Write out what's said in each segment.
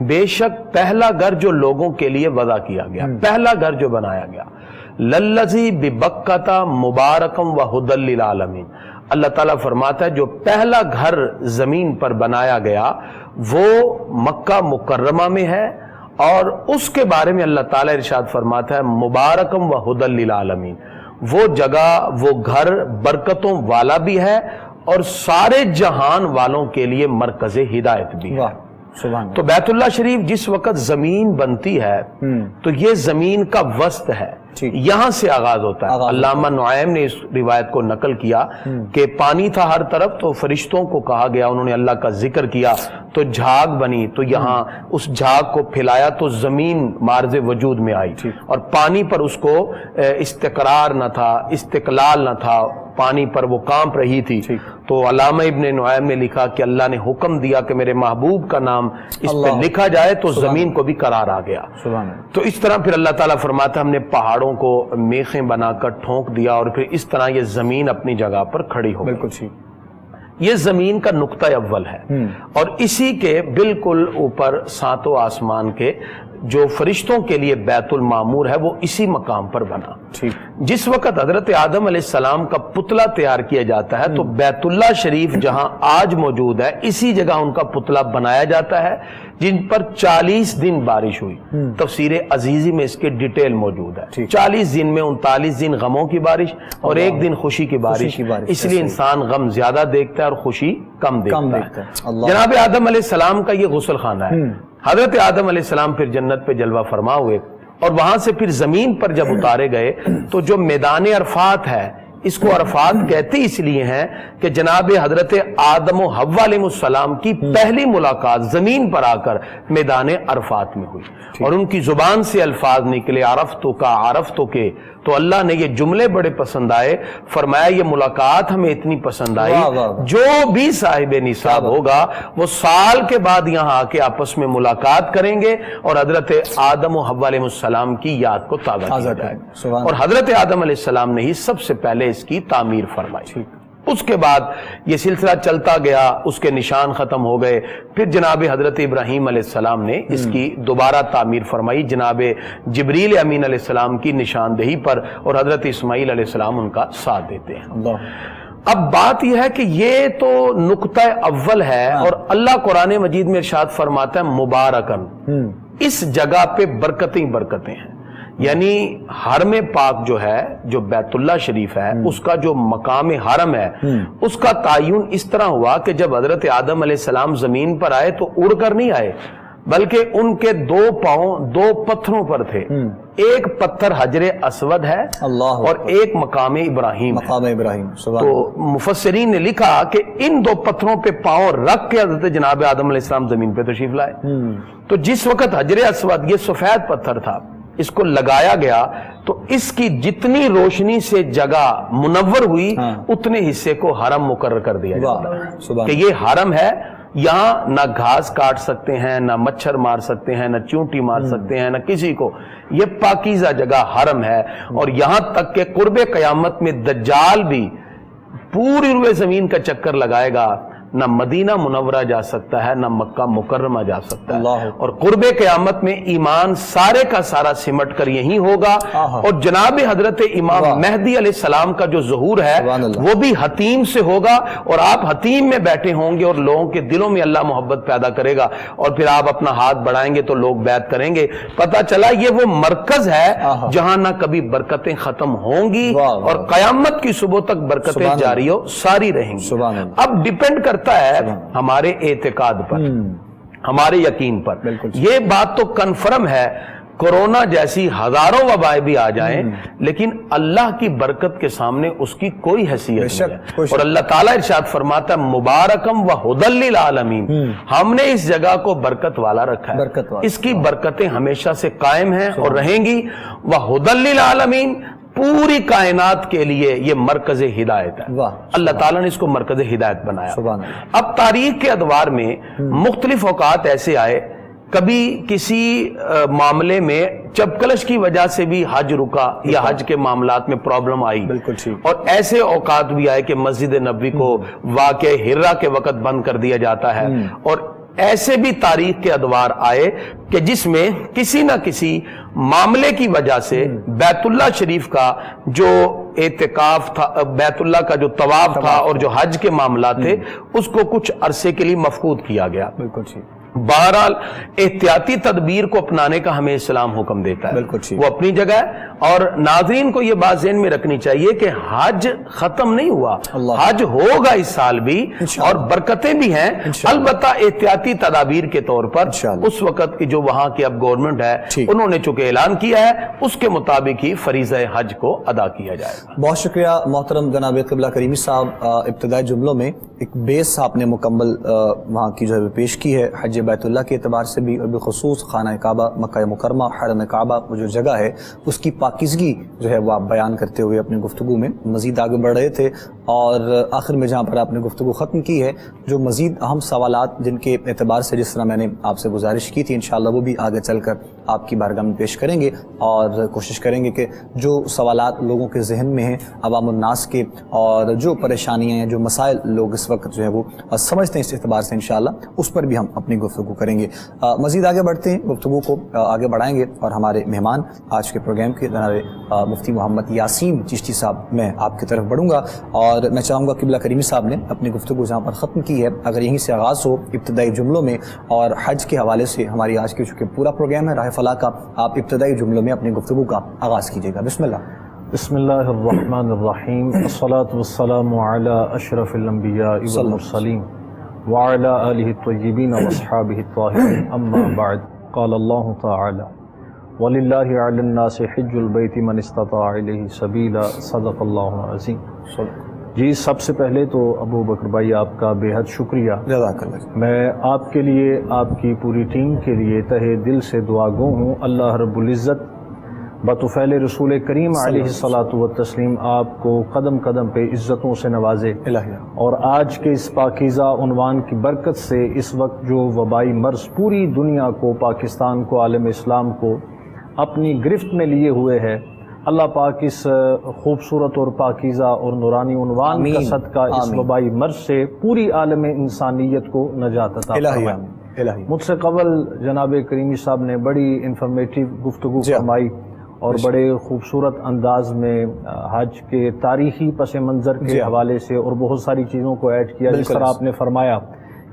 بے شک پہلا گھر جو لوگوں کے لیے وضع کیا گیا، پہلا گھر جو بنایا گیا، للذی ببکۃ مبارکم وہدی للعالمین، اللہ تعالیٰ فرماتا ہے جو پہلا گھر زمین پر بنایا گیا وہ مکہ مکرمہ میں ہے، اور اس کے بارے میں اللہ تعالیٰ ارشاد فرماتا ہے مبارکم وہدی للعالمین، وہ جگہ وہ گھر برکتوں والا بھی ہے اور سارے جہان والوں کے لیے مرکز ہدایت بھی ہے۔ تو بیت اللہ شریف جس وقت زمین بنتی ہے تو یہ زمین کا وسط ہے، یہاں سے آغاز ہوتا ہے۔ علامہ نعیم نے اس روایت کو نقل کیا کہ پانی تھا ہر طرف، تو فرشتوں کو کہا گیا، انہوں نے اللہ کا ذکر کیا تو جھاگ بنی، تو یہاں اس جھاگ کو پھیلایا تو زمین معرض وجود میں آئی، اور پانی پر اس کو استقرار نہ تھا، استقلال نہ تھا، پانی پر وہ کانپ رہی تھی۔ تو علامہ ابن نعیم نے لکھا کہ اللہ نے حکم دیا کہ میرے محبوب کا نام اس پہ لکھا جائے تو زمین کو بھی قرار آ گیا۔ تو اس طرح پھر اللہ تعالیٰ فرماتا ہے ہم نے پہاڑوں کو میخیں بنا کر ٹھونک دیا، اور پھر اس طرح یہ زمین اپنی جگہ پر کھڑی ہو گئی۔ یہ زمین کا نقطہ اول ہے، اور اسی کے بالکل اوپر ساتوں آسمان کے جو فرشتوں کے لیے بیت المعمور ہے وہ اسی مقام پر بنا۔ جس وقت حضرت آدم علیہ السلام کا پتلا تیار کیا جاتا ہے تو بیت اللہ شریف جہاں آج موجود ہے اسی جگہ ان کا پتلا بنایا جاتا ہے، جن پر 40 دن بارش ہوئی۔ تفسیر عزیزی میں اس کے ڈیٹیل موجود ہے۔ 40 دن میں 39 دن غموں کی بارش اور 1 دن خوشی کی بارش، اس لیے انسان غم زیادہ دیکھتا ہے اور خوشی کم دیکھتا ہے۔ جناب آدم علیہ السلام کا یہ غسل خانہ ہے۔ حضرت آدم علیہ السلام پھر جنت پہ جلوہ فرما ہوئے، اور وہاں سے پھر زمین پر جب اتارے گئے تو جو میدان عرفات ہے، اس کو عرفات کہتے اس لیے ہیں کہ جناب حضرت آدم و حوا علیہ السلام کی پہلی ملاقات زمین پر آ کر میدان عرفات میں ہوئی، اور ان کی زبان سے الفاظ نکلے عرفتو کا عرفتو کے، تو اللہ نے یہ جملے بڑے پسند آئے، فرمایا یہ ملاقات ہمیں اتنی پسند آئی، جو بھی صاحب نصاب ہوگا وہ سال کے بعد یہاں آ کے آپس میں ملاقات کریں گے اور حضرت آدم و حوا علیہ السلام کی یاد کو تازہ کیا جائے گا، اور حضرت آدم علیہ السلام نے ہی سب سے پہلے اس کی تعمیر فرمائی۔ اس کے بعد یہ سلسلہ چلتا گیا، اس کے نشان ختم ہو گئے، پھر جناب حضرت ابراہیم علیہ السلام نے اس کی دوبارہ تعمیر فرمائی جناب جبریل امین علیہ السلام کی نشاندہی پر، اور حضرت اسماعیل علیہ السلام ان کا ساتھ دیتے ہیں۔ اب بات یہ ہے کہ یہ تو نقطہ اول ہے، اور اللہ قرآن مجید میں ارشاد فرماتا ہے مبارکن، اس جگہ پہ برکتیں برکتیں ہیں، یعنی حرم پاک جو ہے، جو بیت اللہ شریف ہے، اس کا جو مقام حرم ہے، اس کا تعین اس طرح ہوا کہ جب حضرت آدم علیہ السلام زمین پر آئے تو اڑ کر نہیں آئے، بلکہ ان کے 2 پاؤں 2 پتھروں پر تھے، ایک پتھر حجر اسود ہے اور ایک مقام ابراہیم ہے۔ تو مفسرین نے لکھا کہ ان 2 پتھروں پہ پاؤں رکھ کے حضرت جناب آدم علیہ السلام زمین پہ تشریف لائے۔ تو جس وقت حجر اسود، یہ سفید پتھر تھا، اس کو لگایا گیا تو اس کی جتنی روشنی سے جگہ منور ہوئی اتنے حصے کو حرم مقرر کر دیا جاتا ہے کہ یہ حرم ہے، یہاں نہ گھاس کاٹ سکتے ہیں، نہ مچھر مار سکتے ہیں، نہ چونٹی مار سکتے ہیں، نہ کسی کو، یہ پاکیزہ جگہ حرم ہے۔ اور یہاں تک کہ قرب قیامت میں دجال بھی پوری روئے زمین کا چکر لگائے گا، نہ مدینہ منورہ جا سکتا ہے، نہ مکہ مکرمہ جا سکتا ہے، اور قرب قیامت میں ایمان سارے کا سارا سمٹ کر یہی ہوگا، اور جناب حضرت امام مہدی علیہ السلام کا جو ظہور ہے وہ بھی حتیم سے ہوگا، اور آپ حتیم میں بیٹھے ہوں گے اور لوگوں کے دلوں میں اللہ محبت پیدا کرے گا، اور پھر آپ اپنا ہاتھ بڑھائیں گے تو لوگ بیعت کریں گے۔ پتہ چلا یہ وہ مرکز ہے جہاں نہ کبھی برکتیں ختم ہوں گی اور قیامت کی صبح تک برکتیں جاری و ساری رہیں گی۔ اب ڈیپینڈ کرتا ہے ہمارے اعتقاد پر، ہمارے یقین پر۔ یہ بات تو کنفرم ہے، کورونا جیسی ہزاروں وبائیں بھی آ جائیں لیکن اللہ کی برکت کے سامنے اس کی کوئی حیثیت نہیں ہے، اور اللہ تعالیٰ ارشاد فرماتا ہے مبارکم وہدی للعالمین، ہم نے اس جگہ کو برکت والا رکھا ہے، اس کی برکتیں ہمیشہ سے قائم ہیں اور رہیں گی۔ وہدی للعالمین، پوری کائنات کے لیے یہ مرکز ہدایت ہے، اللہ تعالیٰ نے اس کو مرکز ہدایت بنایا۔ اب تاریخ کے ادوار میں مختلف اوقات ایسے آئے، کبھی کسی معاملے میں چپکلش کی وجہ سے بھی حج رکا یا حج کے معاملات میں پرابلم آئی، اور ایسے اوقات بھی آئے کہ مسجد نبوی کو واقع ہرہ کے وقت بند کر دیا جاتا ہے، اور ایسے بھی تاریخ کے ادوار آئے کہ جس میں کسی نہ کسی معاملے کی وجہ سے بیت اللہ شریف کا جو اعتکاف تھا، بیت اللہ کا جو طواف تھا اور جو حج کے معاملات تھے، اس کو کچھ عرصے کے لیے مفقود کیا گیا۔ بالکل ٹھیک۔ بہرحال احتیاطی تدبیر کو اپنانے کا ہمیں اسلام حکم دیتا ہے، بالکل ٹھیک، وہ اپنی جگہ ہے۔ اور ناظرین کو یہ بات ذہن میں رکھنی چاہیے کہ حج ختم نہیں ہوا، حج ہوگا اس سال بھی اور برکتیں بھی ہیں، البتہ احتیاطی تدابیر کے طور پر اس وقت کی جو وہاں کی اب گورنمنٹ ہے انہوں نے چونکہ اعلان کیا ہے اس کے مطابق ہی فریضہ حج کو ادا کیا جائے گا۔ بہت شکریہ محترم جناب قبلہ کریمی صاحب، ابتدائی جملوں میں ایک بیس آپ نے مکمل وہاں کی جو ہے پیش کی ہے حج بیت اللہ کے اعتبار سے بھی، اور بالخصوص خانہ کعبہ مکہ مکرمہ حرم کعبہ وہ جو جگہ ہے اس کی پاکیزگی جو ہے وہ آپ بیان کرتے ہوئے اپنی گفتگو میں مزید آگے بڑھ رہے تھے، اور آخر میں جہاں پر آپ نے گفتگو ختم کی ہے جو مزید اہم سوالات جن کے اعتبار سے جس طرح میں نے آپ سے گزارش کی تھی انشاءاللہ وہ بھی آگے چل کر آپ کی بارگاہ میں پیش کریں گے، اور کوشش کریں گے کہ جو سوالات لوگوں کے ذہن میں ہیں عوام الناس کے، اور جو پریشانیاں ہیں جو مسائل لوگ اس وقت جو ہے وہ سمجھتے ہیں اس اعتبار سے انشاءاللہ اس پر بھی ہم اپنی گفتگو کریں گے۔ مزید آگے بڑھتے ہیں، گفتگو کو آگے بڑھائیں گے، اور ہمارے مہمان آج کے پروگرام کے جناب مفتی محمد یاسین چشتی صاحب، میں آپ کی طرف بڑھوں گا اور میں چاہوں گا قبلہ کریمی صاحب نے اپنی گفتگو جہاں پر ختم کی ہے اگر یہیں سے آغاز ہو ابتدائی جملوں میں، اور حج کے حوالے سے ہماری آج کی چونکہ پورا پروگرام ہے راہ فلاح کا، آپ ابتدائی جملوں میں اپنی گفتگو کا آغاز کیجیے گا۔ بسم اللہ۔ بسم اللہ الرحمن الرحیم، الصلاة والسلام علی اشرف الانبیاء والمرسلین وعلی آلہ الطیبین واصحابہ الطاہرین، اما بعد، قال اللہ تعالی وَلِلَّهِ عَلَى النَّاسِ حِجُّ الْبَيْتِ مَنِ اسْتَطَاعَ إِلَيْهِ سَبِيلًا، صدق اللہ العظیم۔ جی سب سے پہلے تو ابو بکر بھائی آپ کا بے حد شکریہ، جزاک اللہ۔ میں آپ کے لیے، آپ کی پوری ٹیم کے لیے تہہ دل سے دعا گو ہوں، اللہ رب العزت بطفیل رسول کریم علیہ الصلاۃ والتسلیم آپ کو قدم قدم پہ عزتوں سے نوازے، اور آج کے اس پاکیزہ عنوان کی برکت سے اس وقت جو وبائی مرض پوری دنیا کو، پاکستان کو، عالم اسلام کو اپنی گرفت میں لیے ہوئے ہے، اللہ پاک اس خوبصورت اور پاکیزہ اور نورانی عنوان کا صدقہ اس وبائی مرض سے پوری عالم انسانیت کو نجات عطا فرمائے۔ مجھ سے قبل جناب کریمی صاحب نے بڑی انفارمیٹیو گفتگو فرمائی اور بڑے خوبصورت انداز میں حج کے تاریخی پس منظر کے حوالے سے اور بہت ساری چیزوں کو ایڈ کیا، جس طرح آپ نے فرمایا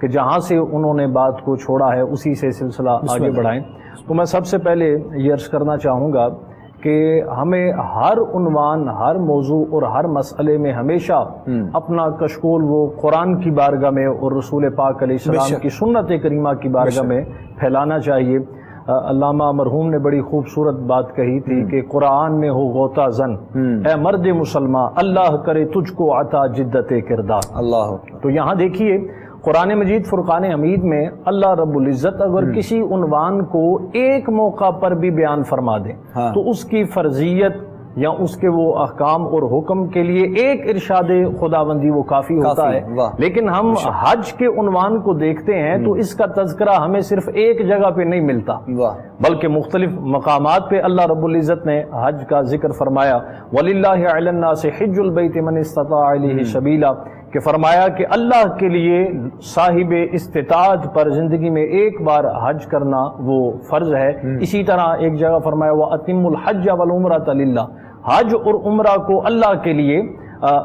کہ جہاں سے انہوں نے بات کو چھوڑا ہے اسی سے سلسلہ آگے بڑھائیں۔ تو میں سب سے پہلے یہ عرض کرنا چاہوں گا کہ ہمیں ہر عنوان، ہر موضوع اور ہر مسئلے میں ہمیشہ اپنا کشکول وہ قرآن کی بارگاہ میں اور رسول پاک علیہ السلام کی سنت کریمہ کی بارگاہ میں پھیلانا چاہیے۔ علامہ مرحوم نے بڑی خوبصورت بات کہی تھی کہ قرآن میں ہو غوطہ زن، اے مرد مسلمان، اللہ کرے تجھ کو عطا جدت کردار۔ اللہ تو یہاں دیکھیے قرآن مجید فرقان حمید میں اللہ رب العزت اگر کسی عنوان کو ایک موقع پر بھی بیان فرما دے تو اس کی فرضیت یا اس کے وہ احکام اور حکم کے لیے ایک ارشاد خداوندی وہ کافی ہوتا ہے، لیکن ہم حج کے عنوان کو دیکھتے ہیں تو اس کا تذکرہ ہمیں صرف ایک جگہ پہ نہیں ملتا بلکہ مختلف مقامات پہ اللہ رب العزت نے حج کا ذکر فرمایا، وَلِلَّهِ عَلَى النَّاسِ حِجُّ الْبَيْتِ مَنِ اسْتَطَاعَ إِلَيْهِ سَبِيلًا، کہ فرمایا کہ اللہ کے لیے صاحب استطاعت پر زندگی میں ایک بار حج کرنا وہ فرض ہے۔ اسی طرح ایک جگہ فرمایا وَأَتِمُّ الْحَجَّ وَالْعُمْرَةَ لِلَّهِ، حج اور عمرہ کو اللہ کے لیے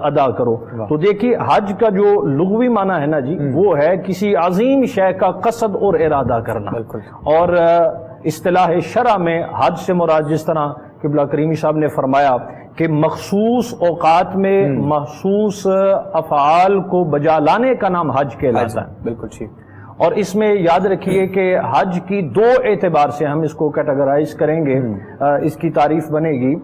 ادا کرو۔ تو دیکھیے حج کا جو لغوی معنی ہے نا جی، وہ ہے کسی عظیم شے کا قصد اور ارادہ کرنا، اور اصطلاح شرع میں حج سے مراد جس طرح قبلہ کریمی صاحب نے فرمایا کہ مخصوص اوقات میں مخصوص افعال کو بجا لانے کا نام حج کہلاتا ہے۔ بالکل ٹھیک۔ اور اس میں یاد رکھیے کہ حج کی دو اعتبار سے ہم اس کو کیٹیگرائز کریں گے، اس کی تعریف بنے گی،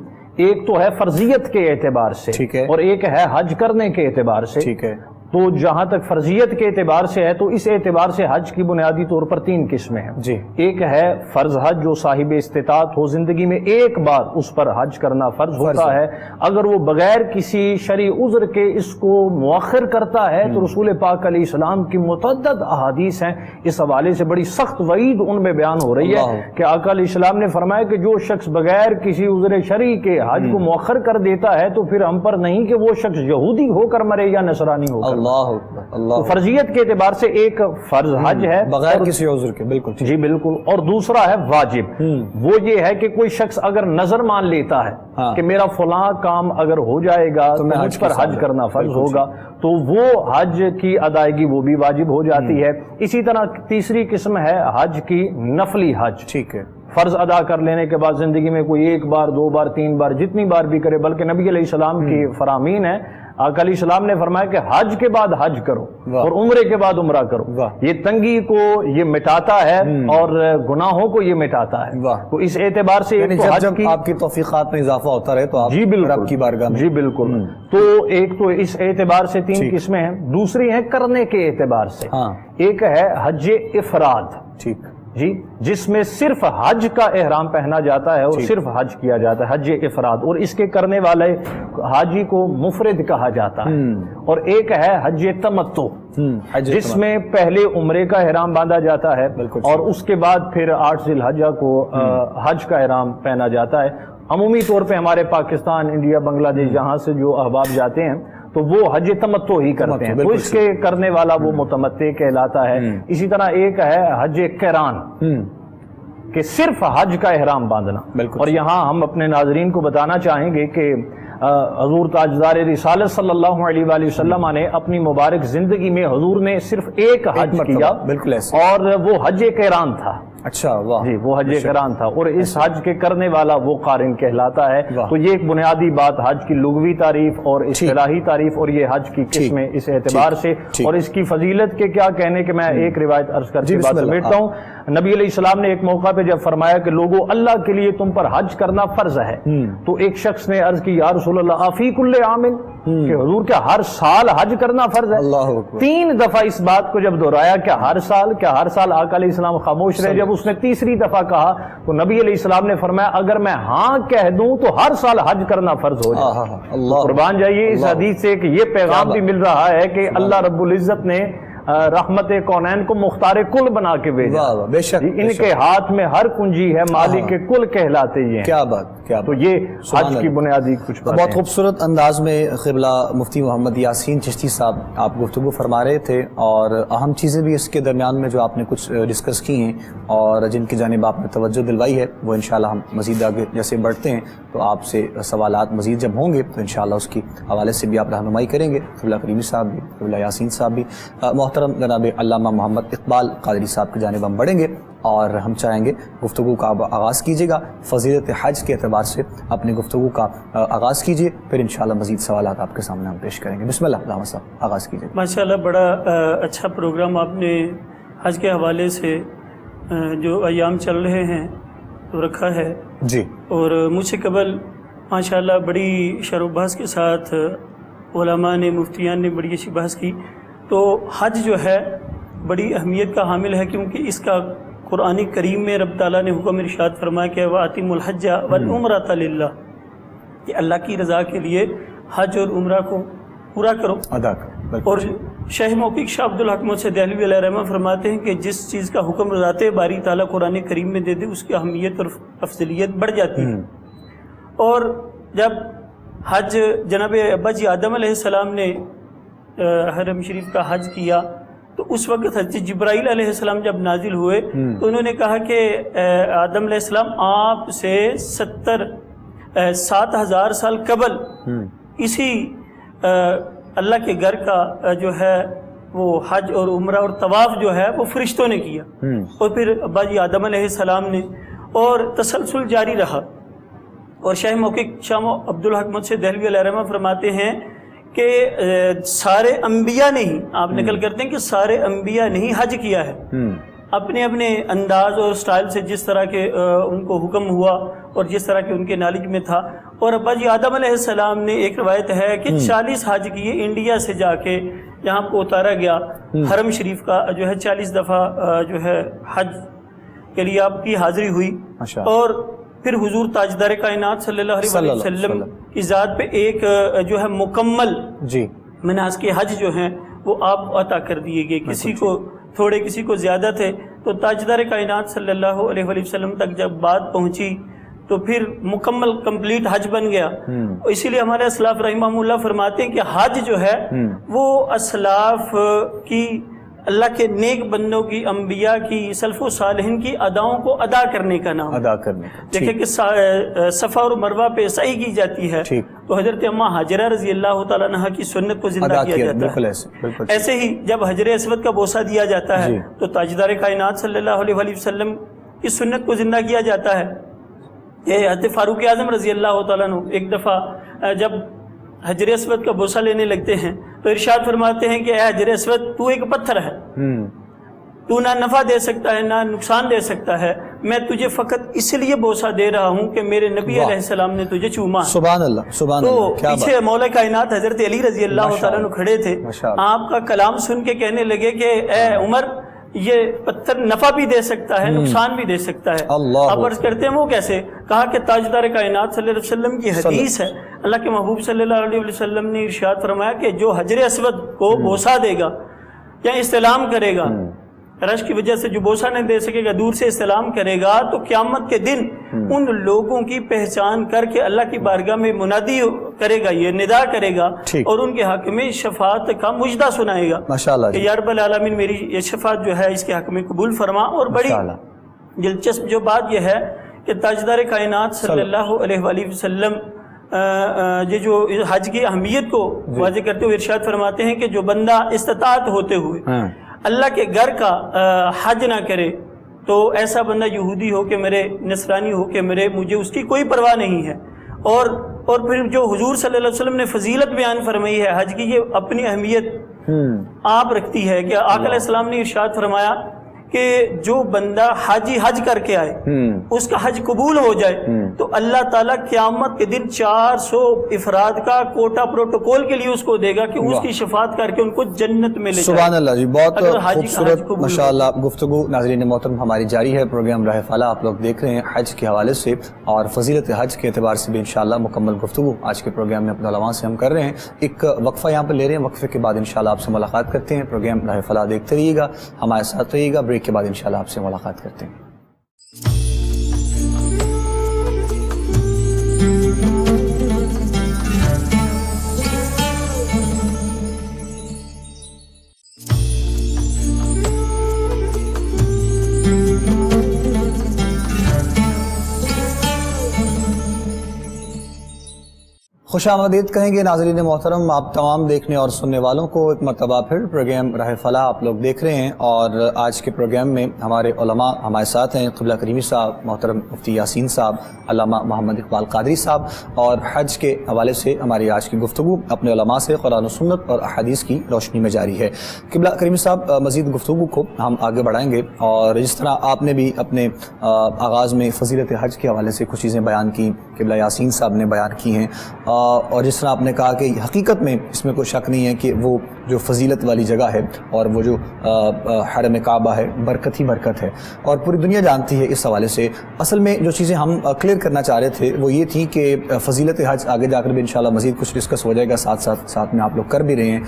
ایک تو ہے فرضیت کے اعتبار سے اور ایک ہے حج کرنے کے اعتبار سے۔ ٹھیک ہے، تو جہاں تک فرضیت کے اعتبار سے ہے تو اس اعتبار سے حج کی بنیادی طور پر تین قسمیں ہیں جی۔ ایک ہے فرض حج جو صاحب استطاعت ہو، زندگی میں ایک بار اس پر حج کرنا فرض ہوتا ہے، اگر وہ بغیر کسی شرعی عذر کے اس کو مؤخر کرتا ہے تو رسول پاک علیہ السلام کی متعدد احادیث ہیں اس حوالے سے، بڑی سخت وعید ان میں بیان ہو رہی ہے کہ آقا علیہ السلام نے فرمایا کہ جو شخص بغیر کسی عذر شرعی کے حج کو مؤخر کر دیتا ہے تو پھر ہم پر نہیں کہ وہ شخص یہودی ہو کر مرے یا نصرانی ہو کر، اللہ اکبر، اللہ تو فرضیت کے اعتبار سے ایک فرض حج ہے بغیر کسی عذر کے، بالکل جی بالکل، اور دوسرا ہے واجب، وہ یہ ہے کہ کوئی شخص اگر نظر مان لیتا ہے کہ میرا فلاں کام اگر ہو جائے گا تو مجھ پر حج کرنا فرض ہوگا، تو وہ حج کی ادائیگی وہ بھی واجب ہو جاتی ہے۔ اسی طرح تیسری قسم ہے حج کی نفلی حج، ٹھیک ہے، فرض ادا کر لینے کے بعد زندگی میں کوئی ایک بار، دو بار، تین بار، جتنی بار بھی کرے، بلکہ نبی علیہ السلام کی فرامین ہے، آقا علیہ السلام نے فرمایا کہ حج کے بعد حج کرو اور عمرے کے بعد عمرہ کرو، یہ تنگی کو یہ مٹاتا ہے اور گناہوں کو یہ مٹاتا ہے۔ تو اس اعتبار سے جب آپ کی توفیقات میں اضافہ ہوتا رہے تو آپ جی بالکل رب کی بارگاہ میں، جی بالکل، تو ایک تو اس اعتبار سے تین قسمیں ہیں، دوسری ہیں کرنے کے اعتبار سے، ایک ہے حج افراد، ٹھیک جی، جس میں صرف حج کا احرام پہنا جاتا ہے اور صرف حج کیا جاتا ہے، حج افراد، اور اس کے کرنے والے حاجی کو مفرد کہا جاتا ہے۔ اور ایک ہے حج تمتع، جس میں پہلے عمرے کا احرام باندھا جاتا ہے اور اس کے بعد پھر 8 ذی الحجہ کو حج کا احرام پہنا جاتا ہے۔ عمومی طور پہ ہمارے پاکستان، انڈیا، بنگلہ دیش جہاں سے جو احباب جاتے ہیں تو وہ حج تمتع ہی کرتے ہیں، تو اس کے کرنے والا وہ متمتع کہلاتا ہے۔ اسی طرح ایک ہے حج قران، کہ صرف حج کا احرام باندھنا، اور یہاں ہم اپنے ناظرین کو بتانا چاہیں گے کہ حضور تاجدار رسالت صلی اللہ علیہ وآلہ وسلم نے اپنی مبارک زندگی میں حضور نے صرف ایک حج کیا، اور وہ حج قران تھا۔ اچھا، واہ، جی، وہ حج قران تھا، اور اس حج کے کرنے والا وہ قارن کہلاتا ہے۔ تو یہ ایک بنیادی بات حج کی لغوی تعریف اور اصطلاحی تعریف، اور یہ حج کی قسمیں اس اعتبار سے، اور اس کی فضیلت کے کیا کہنے کہ میں ایک روایت عرض کر کے بات سمیٹتا ہوں۔ نبی علیہ السلام نے ایک موقع پہ جب فرمایا کہ لوگوں، اللہ کے لیے تم پر حج کرنا فرض ہے، تو ایک شخص نے عرض کی، یا رسول اللہ افی کل عام، کہ حضور کیا ہر سال حج کرنا فرض ہے؟ 3 دفعہ اس بات کو جب دہرایا، کیا ہر سال، کیا ہر سال؟ آقا علیہ السلام خاموش رہے۔ جب اس نے تیسری دفعہ کہا تو نبی علیہ السلام نے فرمایا، اگر میں ہاں کہہ دوں تو ہر سال حج کرنا فرض ہو جائے۔ قربان جائیے اس حدیث سے کہ یہ پیغام بھی مل رہا ہے کہ اللہ رب العزت نے رحمت کونین کو مختار کل بنا کے بھیجا، ان کے ہاتھ میں ہر کنجی ہے، مالک کے کل کہلاتے یہ ہیں۔ کیا بات، کیا تو یہ حج کی بنیادی کچھ باتیں۔ بہت خوبصورت انداز میں قبلہ مفتی محمد یاسین چشتی صاحب آپ گفتگو فرما رہے تھے، اور اہم چیزیں بھی اس کے درمیان میں جو آپ نے کچھ ڈسکس کی ہیں اور جن کی جانب آپ نے توجہ دلوائی ہے، وہ انشاءاللہ ہم مزید آگے جیسے بڑھتے ہیں تو آپ سے سوالات مزید جب ہوں گے تو انشاءاللہ اس کی حوالے سے بھی آپ رہنمائی کریں گے، قبلہ کریمی صاحب بھی، قبلہ یاسین صاحب بھی۔ محترم جناب علامہ محمد اقبال قادری صاحب کی جانب ہم بڑھیں گے، اور ہم چاہیں گے گفتگو کا آغاز کیجیے گا، فضیلت حج کے اعتبار سے اپنی گفتگو کا آغاز کیجیے، پھر انشاءاللہ مزید سوالات آپ کے سامنے ہم پیش کریں گے۔ بسم اللہ علامہ صاحب، آغاز کیجیے۔ ماشاءاللہ، بڑا اچھا پروگرام آپ نے حج کے حوالے سے جو ایام چل رہے ہیں تو رکھا ہے جی، اور مجھ سے قبل ماشاءاللہ بڑی شرح و بحث کے ساتھ علماء نے، مفتیان نے بڑی اچھی بحث کی۔ تو حج جو ہے بڑی اہمیت کا حامل ہے، کیونکہ اس کا قرآن کریم میں رب تعالیٰ نے حکم ارشاد فرمایا کہ وَأَتِمُّ الْحَجَّ وَالْعُمْرَةَ لِلَّهِ، کہ اللہ کی رضا کے لیے حج اور عمرہ کو پورا کرو، ادا کرو۔ اور شیخ موقق شاہ عبدالحق محمد دہلوی علیہ رحمہ فرماتے ہیں کہ جس چیز کا حکم ذات باری تعالیٰ قرآن کریم میں دے دے اس کی اہمیت اور افضلیت بڑھ جاتی ہے۔ اور جب حج جناب ابا جی آدم علیہ السلام نے حرم شریف کا حج کیا تو اس وقت حضرت جبرائیل علیہ السلام جب نازل ہوئے تو انہوں نے کہا کہ آدم علیہ السلام آپ سے 7,000 سال قبل اسی اللہ کے گھر کا جو ہے وہ حج اور عمرہ اور طواف جو ہے وہ فرشتوں نے کیا، اور پھر ابا جی آدم علیہ السلام نے، اور تسلسل جاری رہا۔ اور شیخ موقق شاہ عبدالحق محمد سے دہلوی علیہ رحمہ فرماتے ہیں کہ سارے انبیاء نے ہی، آپ نقل کرتے ہیں کہ سارے انبیاء نے ہی حج کیا ہے، اپنے اپنے انداز اور سٹائل سے، جس طرح کے ان کو حکم ہوا اور جس طرح کے ان کے نالج میں تھا۔ اور ابا جی آدم علیہ السلام نے، ایک روایت ہے کہ 40 حج کیے، انڈیا سے جا کے یہاں کو اتارا گیا حرم شریف کا جو ہے 40 دفعہ جو ہے حج کے لیے آپ کی حاضری ہوئی، اور پھر حضور تاجدار کائنات صلی اللہ علیہ وسلم کی ذات پہ ایک جو ہے مکمل مناسک حج جو ہیں وہ آپ عطا کر دیے گئے، کسی کو تھوڑے کسی کو زیادہ تھے۔ تو تاجدار کائنات صلی اللہ علیہ وسلم تک جب بات پہنچی تو پھر مکمل کمپلیٹ حج بن گیا. اسی لیے ہمارے اسلاف رحمہم فرماتے ہیں کہ حج جو ہے وہ اسلاف کی اللہ کے نیک بندوں کی انبیاء کی سلف و صالحین کی اداؤں کو ادا کرنے کا نام. ادا کرنے کا. دیکھیں کہ صفا اور مروہ پہ سعی کی جاتی ہے تو حضرت اماں حاجرہ رضی اللہ تعالیٰ عنہ کی سنت کو زندہ کیا جاتا ہے. ایسے ہی جب حجر اسود کا بوسہ دیا جاتا ہے تو تاجدار کائنات صلی اللہ علیہ وسلم کی سنت کو زندہ کیا جاتا ہے. یہ حضرت فاروق اعظم رضی اللہ تعالیٰ عنہ ایک دفعہ جب حجر اسود کا بوسہ لینے لگتے ہیں تو ارشاد فرماتے ہیں کہ اے حجر اسود تو ایک پتھر ہے, تو نہ نفع دے سکتا ہے نہ نقصان دے سکتا ہے, میں تجھے فقط اس لیے بوسہ دے رہا ہوں کہ میرے نبی علیہ السلام نے تجھے چوما. سبحان اللہ سبحان اللہ. تو پیچھے مولا کائنات حضرت علی رضی اللہ تعالیٰ عنہ کھڑے تھے, آپ کا کلام سن کے کہنے لگے کہ اے عمر یہ پتھر نفع بھی دے سکتا ہے نقصان بھی دے سکتا ہے. آپ عرض کرتے ہیں وہ کیسے؟ کہا کہ تاجدار کائنات صلی اللہ علیہ وسلم کی حدیث ہے, اللہ کے محبوب صلی اللہ علیہ وسلم نے ارشاد فرمایا کہ جو حجر اسود کو بوسہ دے گا یا استلام کرے گا, رش کی وجہ سے جو بوسہ نہیں دے سکے گا دور سے استلام کرے گا, تو قیامت کے دن ان لوگوں کی پہچان کر کے اللہ کی بارگاہ میں منادی کرے گا, یہ ندا کرے گا اور ان کے حق میں شفاعت کا مجدہ سنائے گا کہ یا رب العالمین میری یہ شفاعت جو ہے اس کے حق میں قبول فرما. اور بڑی دلچسپ جو بات یہ ہے کہ تاجدار کائنات صلی اللہ علیہ وآلہ وسلم یہ جو حج کی اہمیت کو واضح کرتے ہوئے ارشاد فرماتے ہیں کہ جو بندہ استطاعت ہوتے ہوئے اللہ کے گھر کا حج نہ کرے تو ایسا بندہ یہودی ہو کہ میرے نصرانی ہو کہ میرے مجھے اس کی کوئی پرواہ نہیں ہے. اور پھر جو حضور صلی اللہ علیہ وسلم نے فضیلت بیان فرمائی ہے حج کی, یہ اپنی اہمیت آپ رکھتی ہے کہ آقا علیہ السلام نے ارشاد فرمایا کہ جو بندہ حاجی حج کر کے آئے اس کا حج قبول ہو جائے تو اللہ تعالیٰ قیامت کے دن 400 افراد کا کوٹا پروٹوکول کے لیے اس کو دے گا کہ اس کی شفاعت کر کے ان کو جنت میں لے جائے. سبحان اللہ جی, بہت خوبصورت ماشاءاللہ گفتگو. ناظرین محترم ہماری جاری ہے پروگرام راہ فلاح, آپ لوگ دیکھ رہے ہیں حج کے حوالے سے اور فضیلت حج کے اعتبار سے بھی انشاءاللہ مکمل گفتگو آج کے پروگرام میں اپنے علماء سے ہم کر رہے ہیں. ایک وقفہ یہاں پہ لے رہے ہیں, وقفے کے بعد انشاءاللہ آپ سے ملاقات کرتے ہیں. پروگرام راہ فلاح دیکھتے رہیے گا, ہمارے ساتھ رہیے گا. بریک کے بعد انشاءاللہ آپ سے ملاقات کرتے ہیں. خوش آمدید کہیں گے ناظرین محترم آپ تمام دیکھنے اور سننے والوں کو ایک مرتبہ پھر پروگرام راہ فلاح آپ لوگ دیکھ رہے ہیں. اور آج کے پروگرام میں ہمارے علماء ہمارے ساتھ ہیں, قبلہ کریمی صاحب, محترم مفتی یاسین صاحب, علامہ محمد اقبال قادری صاحب. اور حج کے حوالے سے ہماری آج کی گفتگو اپنے علماء سے قرآن و سنت اور احادیث کی روشنی میں جاری ہے. قبلہ کریمی صاحب, مزید گفتگو کو ہم آگے بڑھائیں گے اور جس طرح آپ نے بھی اپنے آغاز میں فضیلت حج کے حوالے سے کچھ چیزیں بیان کی, قبلہ یاسین صاحب نے بیان کی ہیں, اور جس طرح آپ نے کہا کہ حقیقت میں اس میں کوئی شک نہیں ہے کہ وہ جو فضیلت والی جگہ ہے اور وہ جو حرم کعبہ ہے برکت ہی برکت ہے اور پوری دنیا جانتی ہے. اس حوالے سے اصل میں جو چیزیں ہم کلیئر کرنا چاہ رہے تھے وہ یہ تھی کہ فضیلت حج آگے جا کر بھی انشاءاللہ مزید کچھ ڈسکس ہو جائے گا, ساتھ میں آپ لوگ کر بھی رہے ہیں.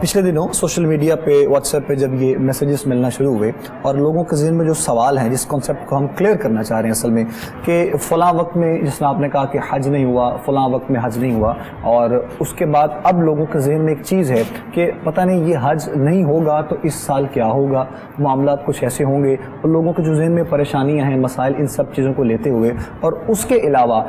پچھلے دنوں سوشل میڈیا پہ واٹس ایپ پہ جب یہ میسیجز ملنا شروع ہوئے اور لوگوں کے ذہن میں جو سوال ہیں جس کانسیپٹ کو ہم کلیئر کرنا چاہ رہے ہیں اصل میں کہ فلاں وقت میں جس طرح آپ نے کہا کہ حج نہیں ہوا, فلاں وقت میں حج نہیں ہوا, اور اس کے بعد اب لوگوں کے ذہن میں ایک چیز ہے کہ پتہ نہیں یہ حج نہیں ہوگا تو اس سال کیا ہوگا, معاملات کچھ ایسے ہوں گے, اور لوگوں کے جو ذہن میں پریشانیاں ہیں, مسائل, ان سب چیزوں کو لیتے ہوئے اور اس کے علاوہ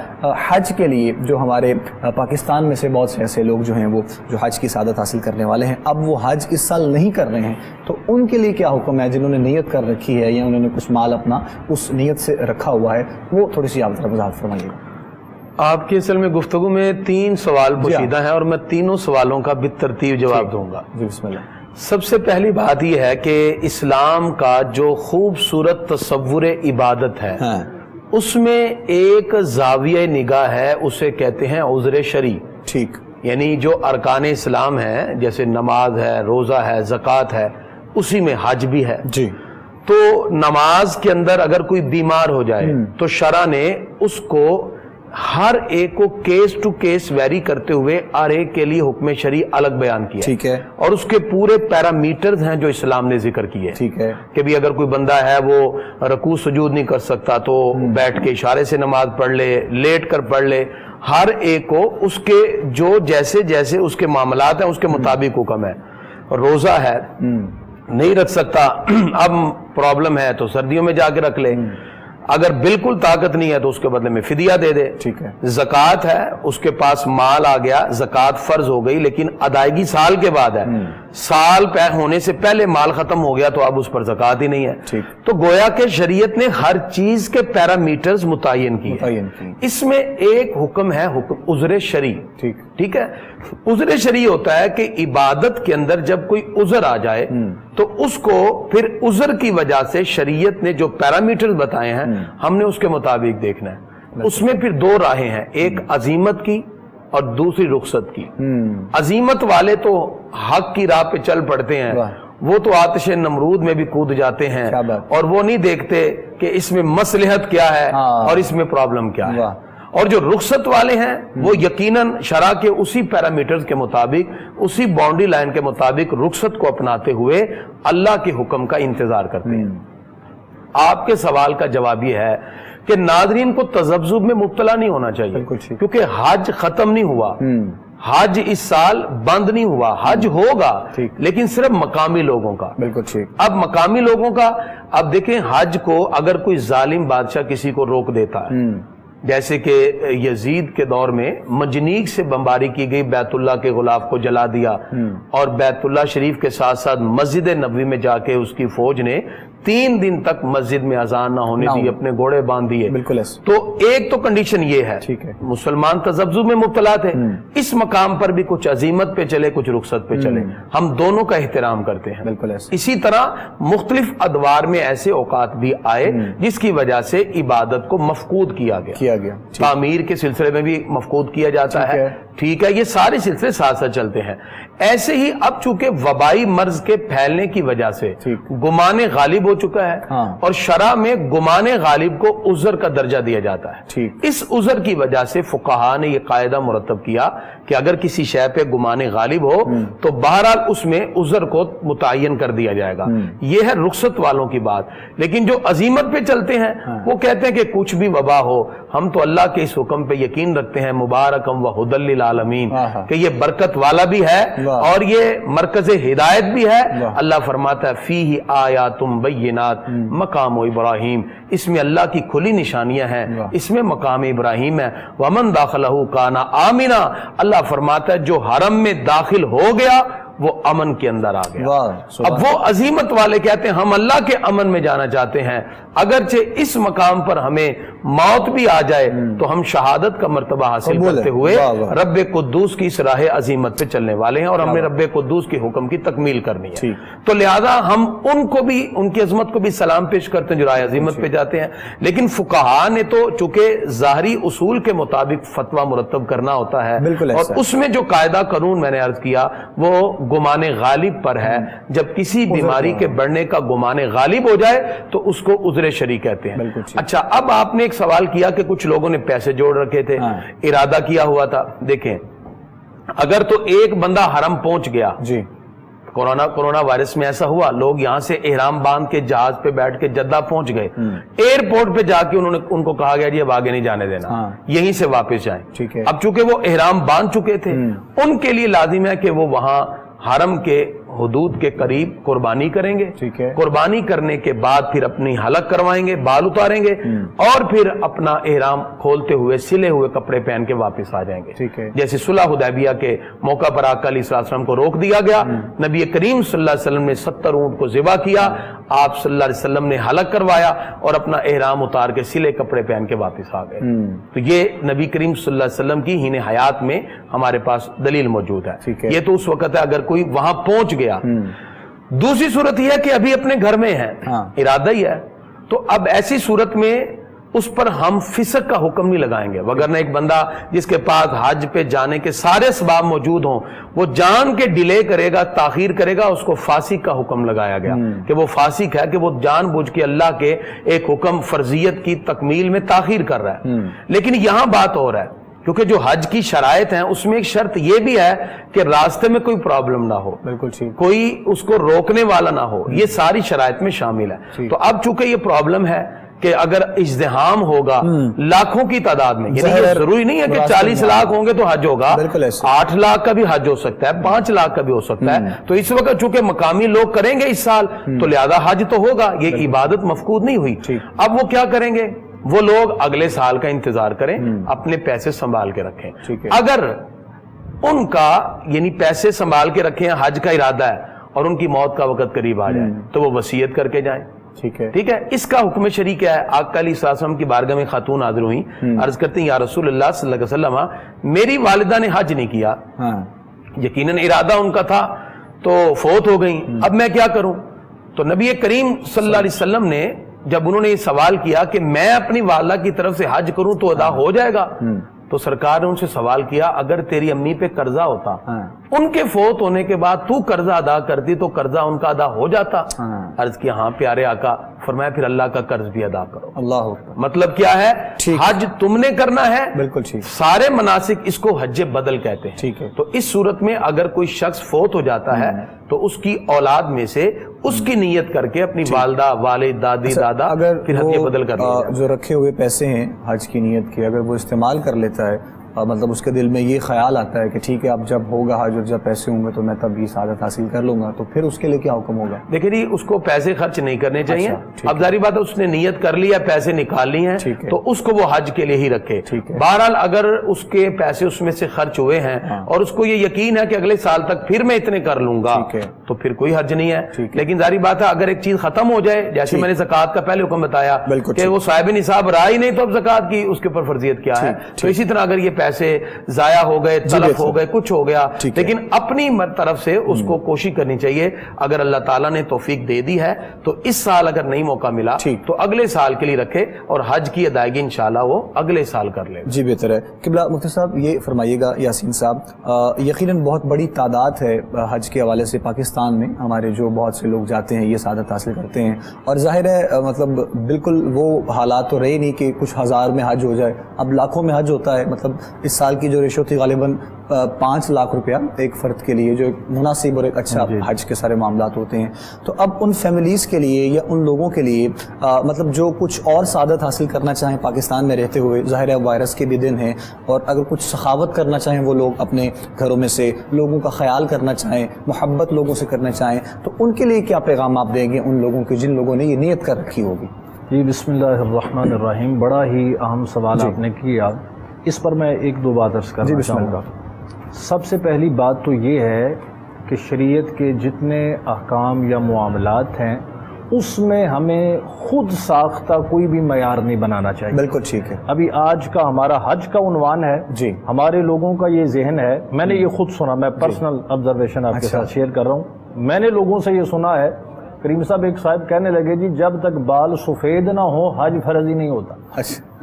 حج کے لیے جو ہمارے پاکستان میں سے بہت سے ایسے لوگ جو ہیں وہ جو حج کی سعادت حاصل کرنے والے ہیں اب وہ حج اس سال نہیں کر رہے ہیں, تو ان کے لیے کیا حکم ہے جنہوں نے نیت کر رکھی ہے یا انہوں نے کچھ مال اپنا اس نیت سے رکھا ہوا ہے, وہ تھوڑی سی آپ طرف وضاحت فرمائیے. آپ کی اصل میں گفتگو میں 3 سوال پوشیدہ ہیں اور میں تینوں سوالوں کا بالترتیب جواب دوں گا. جی بسم اللہ. سب سے پہلی بات یہ ہے کہ اسلام کا جو خوبصورت تصور عبادت ہے اس میں ایک زاویہ نگاہ ہے, اسے کہتے ہیں عذر شرعی. ٹھیک, یعنی جو ارکان اسلام ہیں جیسے نماز ہے, روزہ ہے, زکوٰۃ ہے, اسی میں حج بھی ہے. جی, تو نماز کے اندر اگر کوئی بیمار ہو جائے تو شرع نے اس کو ہر ایک کو کیس ٹو کیس ویری کرتے ہوئے ہر ایک کے لیے حکم شرعی الگ بیان کیا ٹھیک ہے، اور اس کے پورے پیرامیٹرز ہیں جو اسلام نے ذکر کیے ٹھیک ہے، کہ بھی اگر کوئی بندہ ہے وہ رکوع سجود نہیں کر سکتا تو بیٹھ کے اشارے سے نماز پڑھ لے، لیٹ کر پڑھ لے، ہر ایک کو اس کے جو جیسے جیسے اس کے معاملات ہیں اس کے مطابق حکم ہے. روزہ ہے نہیں رکھ سکتا، اب پرابلم ہے تو سردیوں میں جا کے رکھ لے، اگر بالکل طاقت نہیں ہے تو اس کے بدلے میں فدیہ دے دے. ٹھیک ہے، زکوٰۃ ہے، اس کے پاس مال آ گیا، زکوٰۃ فرض ہو گئی لیکن ادائیگی سال کے بعد ہے، سال ہونے سے پہلے مال ختم ہو گیا تو اب اس پر زکوٰۃ ہی نہیں ہے. ٹھیک. تو گویا کہ شریعت نے ہر چیز کے پیرامیٹرز متعین کیے. اس میں ایک حکم ہے حکم عذر شرعی. ٹھیک ہے، عذر شرعی ہوتا ہے کہ عبادت کے اندر جب کوئی عذر آ جائے تو اس کو پھر عذر کی وجہ سے شریعت نے جو پیرامیٹرز بتائے ہیں ہم نے اس کے مطابق دیکھنا ہے. اس میں پھر دو راہیں ہیں، ایک عزیمت کی اور دوسری رخصت کی. عزیمت والے تو حق کی راہ پہ چل پڑتے ہیں، وہ تو آتش نمرود میں بھی کود جاتے ہیں اور وہ نہیں دیکھتے کہ اس میں مصلحت کیا ہے اور اس میں پرابلم کیا ہے. اور جو رخصت والے ہیں وہ یقیناً شرع کے اسی پیرامیٹرز کے مطابق، اسی باؤنڈری لائن کے مطابق رخصت کو اپناتے ہوئے اللہ کے حکم کا انتظار کرتے ہیں. آپ کے سوال کا جواب یہ ہے کہ ناظرین کو تذبذب میں مبتلا نہیں ہونا چاہیے، کیونکہ حج ختم نہیں ہوا، حج اس سال بند نہیں ہوا، حج ہوگا لیکن صرف مقامی لوگوں کا. بالکل ٹھیک. اب مقامی لوگوں کا، اب دیکھیں حج کو اگر کوئی ظالم بادشاہ کسی کو روک دیتا ہے، جیسے کہ یزید کے دور میں منجنیق سے بمباری کی گئی، بیت اللہ کے غلاف کو جلا دیا اور بیت اللہ شریف کے ساتھ ساتھ مسجد نبوی میں جا کے اس کی فوج نے 3 دن تک مسجد میں اذان نہ ہونے دی، اپنے گھوڑے باندھ دیے. بالکل. تو ایک تو کنڈیشن یہ ہے، مسلمان تذبذب میں مبتلا تھے، اس مقام پر بھی کچھ عزیمت پہ چلے کچھ رخصت پہ چلے، ہم دونوں کا احترام کرتے ہیں. بالکل. اسی طرح مختلف ادوار میں ایسے اوقات بھی آئے جس کی وجہ سے عبادت کو مفقود کیا گیا. تعمیر کے سلسلے میں بھی مفقود کیا جاتا ہے. ٹھیک ہے، یہ سارے سلسلے ساتھ ساتھ چلتے ہیں. ایسے ہی اب چونکہ وبائی مرض کے پھیلنے کی وجہ سے گمان غالب ہو چکا ہے اور شرع میں گمان غالب کو عذر کا درجہ دیا جاتا ہے. اس عذر کی وجہ سے فقہا نے یہ قاعدہ مرتب کیا کہ اگر کسی شے پہ گمان غالب ہو تو بہرحال اس میں عذر کو متعین کر دیا جائے گا. یہ ہے رخصت والوں کی بات. لیکن جو عزیمت پہ چلتے ہیں وہ کہتے ہیں کہ کچھ بھی وبا ہو ہم تو اللہ کے اس حکم پہ یقین رکھتے ہیں، مبارکم و ھدی للعالمین، کہ یہ برکت والا بھی ہے اور یہ مرکز ہدایت بھی ہے. اللہ فرماتا ہے فیہ آیات بینات مقام ابراہیم، اس میں اللہ کی کھلی نشانیاں ہیں، اس میں مقام ابراہیم ہے. ومن داخلہ کان آمنا، اللہ فرماتا ہے جو حرم میں داخل ہو گیا وہ امن کے اندر آ گیا. اب وہ عظیمت والے کہتے ہیں ہم اللہ کے امن میں جانا چاہتے ہیں، اگرچہ اس مقام پر ہمیں موت بھی آ جائے تو ہم شہادت کا مرتبہ حاصل کرتے ہوئے رب قدوس کی اس راہ عظیمت پہ چلنے والے ہیں اور ہم نے رب قدوس کے حکم کی تکمیل کرنی ہے. تو لہذا ہم ان کو بھی، ان کی عظمت کو بھی سلام پیش کرتے ہیں جو راہ عظیمت پہ جاتے ہیں. لیکن فقہا نے تو چونکہ ظاہری اصول کے مطابق فتویٰ مرتب کرنا ہوتا ہے اور اس میں جو قاعدہ قانون میں نے عرض کیا وہ گمان غالب پر ہے. جب کسی بیماری کے بڑھنے کا گمان غالب ہو جائے تو اس کو عذر شرعی کہتے ہیں. اچھا، اب آپ نے ایک سوال کیا کہ کچھ لوگوں نے پیسے جوڑ رکھے تھے، ارادہ کیا ہوا تھا. دیکھیں اگر تو ایک بندہ حرم پہنچ گیا، کورونا وائرس میں ایسا ہوا، لوگ یہاں سے احرام باندھ کے جہاز پہ بیٹھ کے جدہ پہنچ گئے، ایئرپورٹ پہ جا کے ان کو کہا گیا جی اب آگے نہیں جانے دینا، یہیں سے واپس جائیں. اب چونکہ وہ احرام باندھ چکے تھے ان کے لیے لازم ہے کہ وہ وہاں حرم کے حدود کے قریب قربانی کریں گے. قربانی کرنے کے بعد پھر اپنی حلق کروائیں گے، بال اتاریں گے اور پھر اپنا احرام کھولتے ہوئے سلے ہوئے کپڑے پہن کے واپس آ جائیں گے. جیسے صلح حدیبیہ کے موقع پر آقا علیہ السلام کو روک دیا گیا، نبی کریم صلی اللہ علیہ وسلم نے 70 اونٹ کو ذبح کیا، آپ صلی اللہ علیہ وسلم نے حلق کروایا اور اپنا احرام اتار کے سلے کپڑے پہن کے واپس آ گئے. تو یہ نبی کریم صلی اللہ علیہ وسلم کی ہین حیات میں ہمارے پاس دلیل موجود ہے. یہ تو اس وقت ہے اگر کوئی وہاں پہنچ گیا. دوسری صورت یہ ہے کہ ابھی اپنے گھر میں ہے، ارادہ ہی ہے، تو اب ایسی صورت میں اس پر ہم فسق کا حکم نہیں لگائیں گے، وگرنہ ایک بندہ جس کے پاس حج پہ جانے کے سارے اسباب موجود ہوں، وہ جان کے ڈیلے کرے گا، تاخیر کرے گا، اس کو فاسق کا حکم لگایا گیا کہ وہ فاسق ہے، کہ وہ جان بوجھ کے اللہ کے ایک حکم فرضیت کی تکمیل میں تاخیر کر رہا ہے۔ لیکن یہاں بات اور ہے، کیونکہ جو حج کی شرائط ہیں اس میں ایک شرط یہ بھی ہے کہ راستے میں کوئی پرابلم نہ ہو، بالکل ٹھیک، کوئی اس کو روکنے والا نہ ہو، یہ ساری شرائط میں شامل ہے۔ تو اب چونکہ یہ پرابلم ہے کہ اگر ازدحام ہوگا لاکھوں کی تعداد میں، یعنی یہ ضروری نہیں ہے کہ 40 لاکھ ہوں گے تو حج ہوگا، 8 لاکھ کا بھی حج ہو سکتا ہے، 5 لاکھ کا بھی ہو سکتا ہے۔ تو اس وقت چونکہ مقامی لوگ کریں گے اس سال، تو لہذا حج تو ہوگا، یہ عبادت مفقود نہیں ہوئی۔ اب وہ کیا کریں گے؟ وہ لوگ اگلے سال کا انتظار کریں، اپنے پیسے سنبھال کے رکھیں۔ اگر ان کا یعنی پیسے سنبھال کے رکھیں، حج کا ارادہ ہے اور ان کی موت کا وقت قریب آ جائے تو وہ وصیت کر کے جائیں۔ ٹھیک ہے، اس کا حکم شریع کیا ہے؟ آقا علیہ السلام کی بارگاہ میں خاتون حاضر ہوئی، عرض کرتے ہیں یا رسول اللہ صلی اللہ علیہ وسلم، میری والدہ نے حج نہیں کیا، یقیناً ارادہ ان کا تھا تو فوت ہو گئی، اب میں کیا کروں؟ تو نبی کریم صلی اللہ علیہ وسلم نے جب انہوں نے یہ سوال کیا کہ میں اپنی والدہ کی طرف سے حج کروں تو ادا ہو جائے گا، تو سرکار نے ان سے سوال کیا اگر تیری امی پہ قرضہ ہوتا، ان کے فوت ہونے کے بعد تو قرضہ ادا کرتی تو قرضہ ان کا ادا ہو جاتا؟ عرض کیا ہاں پیارے آقا، فرمایا پھر اللہ کا قرض بھی ادا کرو۔ اللہ مطلب کیا ہے؟ حج تم نے کرنا ہے، بالکل ٹھیک، سارے مناسک، اس کو حج بدل کہتے ہیں۔ ٹھیک ہے، تو اس صورت میں اگر کوئی شخص فوت ہو جاتا ہے تو اس کی اولاد میں سے اس کی نیت کر کے اپنی والدہ، والد، دادی، دادا، اگر پھر حج بدل کر جو رکھے ہوئے پیسے ہیں حج کی نیت کے، اگر وہ استعمال کر لیتا ہے، مطلب اس کے دل میں یہ خیال آتا ہے کہ ٹھیک ہے اب جب ہوگا حج اور جب پیسے ہوں گے تو میں تب یہ سعادت حاصل کر لوں گا، تو پھر اس کے لیے کیا حکم ہوگا؟ دیکھیں جی، اس کو پیسے خرچ نہیں کرنے چاہیے۔ اب ظاہری بات ہے اس نے نیت کر لی ہے، پیسے نکال لی ہیں، تو اس کو وہ حج کے لیے ہی رکھے۔ بہرحال اگر اس کے پیسے اس میں سے خرچ ہوئے ہیں اور اس کو یہ یقین ہے کہ اگلے سال تک پھر میں اتنے کر لوں گا تو پھر کوئی حرج نہیں ہے۔ لیکن ظاہری بات ہے اگر ایک چیز ختم ہو جائے، جیسے میں نے زکوٰۃ کا پہلے حکم بتایا کہ وہ صاحب نصاب رہا ہی نہیں تو اب زکوٰۃ کی اس کے اوپر فرضیت کیا ہے، تو اسی طرح اگر یہ پیسے ضائع ہو گئے، تلف ہو گئے، کچھ ہو گیا، لیکن اپنی طرف سے اس کو کوشش کرنی چاہیے، اگر اللہ تعالیٰ نے توفیق دے دی ہے تو اس سال اگر نہیں موقع ملا تو اگلے سال کے لیے رکھے اور حج کی ادائیگی انشاءاللہ وہ اگلے سال کر لے۔ جی بہتر ہے۔ قبلہ مفتی صاحب یہ فرمائیے گا، یاسین صاحب، یقیناً بہت بڑی تعداد ہے حج کے حوالے سے پاکستان میں، ہمارے جو بہت سے لوگ جاتے ہیں یہ سعادت حاصل کرتے ہیں، اور ظاہر ہے مطلب بالکل وہ حالات تو رہے نہیں کہ کچھ ہزار میں حج ہو جائے، اب لاکھوں میں حج ہوتا ہے۔ مطلب اس سال کی جو ریشو تھی غالباً 5 لاکھ روپیہ ایک فرد کے لیے، جو ایک مناسب اور ایک اچھا حج کے سارے معاملات ہوتے ہیں۔ تو اب ان فیملیز کے لیے یا ان لوگوں کے لیے مطلب جو کچھ اور سعادت حاصل کرنا چاہیں پاکستان میں رہتے ہوئے، ظاہر ہے وائرس کے بھی دن ہیں، اور اگر کچھ سخاوت کرنا چاہیں وہ لوگ اپنے گھروں میں سے، لوگوں کا خیال کرنا چاہیں، محبت لوگوں سے کرنا چاہیں، تو ان کے لیے کیا پیغام آپ دیں گے ان لوگوں کے جن لوگوں نے یہ نیت کر رکھی ہوگی؟ جی بسم اللہ الرحمن الرحیم، بڑا ہی اہم سوال آپ نے کیا، اس پر میں ایک دو بات عرض کرنا چاہوں گا۔ سب سے پہلی بات تو یہ ہے کہ شریعت کے جتنے احکام یا معاملات ہیں اس میں ہمیں خود ساختہ کوئی بھی معیار نہیں بنانا چاہیے۔ بالکل ٹھیک ہے۔ ابھی آج کا ہمارا حج کا عنوان ہے، جی ہمارے لوگوں کا یہ ذہن ہے، میں نے یہ خود سنا، میں پرسنل آبزرویشن آپ کے ساتھ شیئر کر رہا ہوں، میں نے لوگوں سے یہ سنا ہے، کریم صاحب ایک صاحب کہنے لگے جی جب تک بال سفید نہ ہو حج فرض ہی نہیں ہوتا۔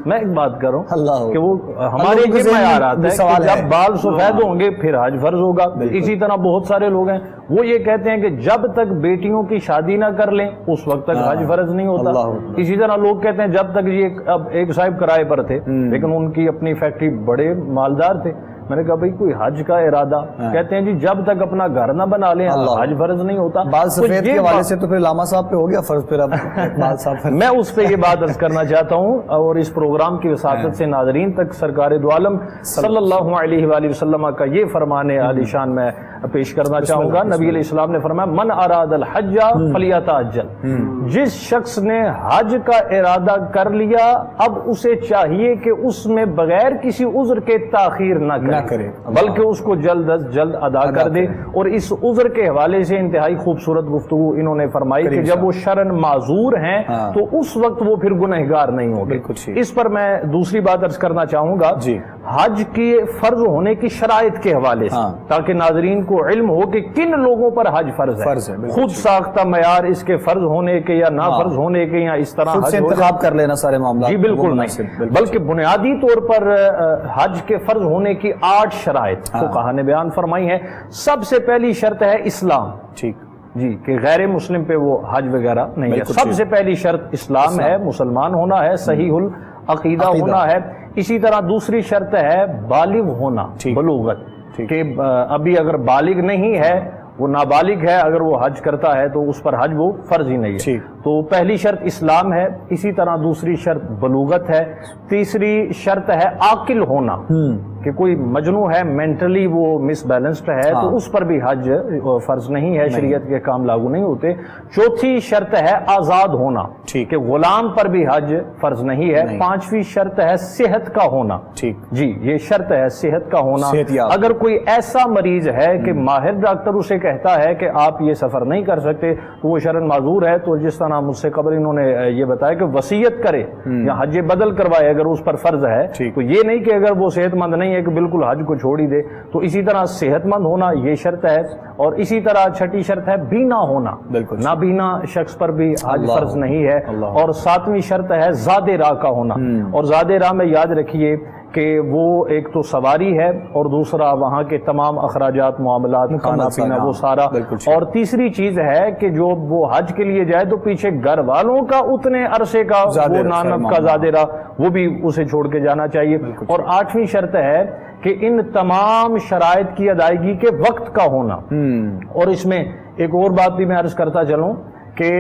میں ایک بات کر رہا ہوں کہ وہ ہمارے یہ معیار آتا ہے کہ جب بال سفید ہوں گے پھر حج فرض ہوگا۔ اسی طرح بہت سارے لوگ ہیں وہ یہ کہتے ہیں کہ جب تک بیٹیوں کی شادی نہ کر لیں اس وقت تک حج فرض نہیں ہوتا۔ اسی طرح لوگ کہتے ہیں جب تک یہ، اب ایک صاحب کرائے پر تھے لیکن ان کی اپنی فیکٹری، بڑے مالدار تھے، میں نے کہا بھئی کوئی حج کا ارادہ، کہتے ہیں جی جب تک اپنا گھر نہ بنا لیں حج فرض نہیں ہوتا۔ بال سفید کے حوالے سے تو پھر لاما صاحب پہ ہو گیا فرض، پھر اب بال صاحب میں اس پہ یہ بات عرض کرنا چاہتا ہوں اور اس پروگرام کی وساطت سے ناظرین تک سرکار دو عالم صلی اللہ علیہ وآلہ وسلم کا یہ فرمان عالی شان میں پیش کرنا چاہوں گا۔ نبی علیہ السلام نے فرمایا من اراد الحج فلیتعجل، جس شخص نے حج کا ارادہ کر لیا اب اسے چاہیے کہ اس میں بغیر کسی عذر کے تاخیر نہ کرے بلکہ اس کو جلد از جلد ادا کر دے۔ اور اس عذر کے حوالے سے انتہائی خوبصورت گفتگو انہوں نے فرمائی کہ جب وہ شرعاً معذور ہیں تو اس وقت وہ پھر گنہگار نہیں ہوگے۔ اس پر میں دوسری بات عرض کرنا چاہوں گا، حج کے فرض ہونے کی شرائط کے حوالے سے، تاکہ ناظرین کو علم ہو کہ کن لوگوں پر حج فرض ہے، خود ساختہ معیار اس کے فرض ہونے کے یا نافرض ہونے کے، یا اس طرح حج انتخاب کر لینا سارے معاملات، جی بالکل نہیں، بلکہ بنیادی طور پر حج کے فرض ہونے کی 8 شرائط فقہا نے بیان فرمائی ہیں۔ سب سے پہلی شرط ہے اسلام، ٹھیک جی، کہ غیر مسلم پہ وہ حج وغیرہ نہیں ہے۔ سب سے پہلی شرط اسلام ہے، مسلمان ہونا ہے، صحیح العقیدہ ہونا ہے۔ اسی طرح دوسری شرط ہے بالغ ہونا، بلوغت، کہ ابھی اگر بالغ نہیں ہے، وہ نابالغ ہے، اگر وہ حج کرتا ہے تو اس پر حج وہ فرض ہی نہیں ہے۔ تو پہلی شرط اسلام ہے، اسی طرح دوسری شرط بلوغت ہے، تیسری شرط ہے عاقل ہونا، کہ کوئی مجنوں ہے، مینٹلی وہ مس بیلنسڈ ہے تو اس پر بھی حج فرض نہیں ہے، شریعت کے کام لاگو نہیں ہوتے۔ چوتھی شرط ہے آزاد ہونا، کہ غلام پر بھی حج فرض نہیں ہے۔ پانچویں شرط ہے صحت کا ہونا، جی یہ شرط ہے صحت کا ہونا۔ اگر کوئی ایسا مریض ہے کہ ماہر ڈاکٹر اسے کہتا ہے کہ آپ یہ سفر نہیں کر سکتے تو وہ شرعاً معذور ہے، تو جس طرح مجھ سے قبل انہوں نے یہ بتایا کہ وصیت کرے یا حج بدل کروائے اگر اس پر فرض ہے، تو یہ نہیں کہ اگر وہ صحت مند نہیں ہے کہ بالکل حج کو چھوڑ ہی دے۔ تو اسی طرح صحت مند ہونا یہ شرط ہے، اور اسی طرح چھٹی شرط ہے بینا ہونا، نابینا شخص پر بھی حج فرض نہیں ہے۔ اور ساتویں شرط ہے زاد راہ کا ہونا، اور زاد راہ میں یاد رکھیے کہ وہ ایک تو سواری ہے، اور دوسرا وہاں کے تمام اخراجات، معاملات، کھانا پینا، وہ سارا، اور تیسری چیز ہے کہ جو وہ حج کے لیے جائے تو پیچھے گھر والوں کا اتنے عرصے کا وہ نانب کا زاد راہ وہ بھی اسے چھوڑ کے جانا چاہیے۔ اور آٹھویں شرط ہے کہ ان تمام شرائط کی ادائیگی کے وقت کا ہونا۔ اور اس میں ایک اور بات بھی میں عرض کرتا چلوں کہ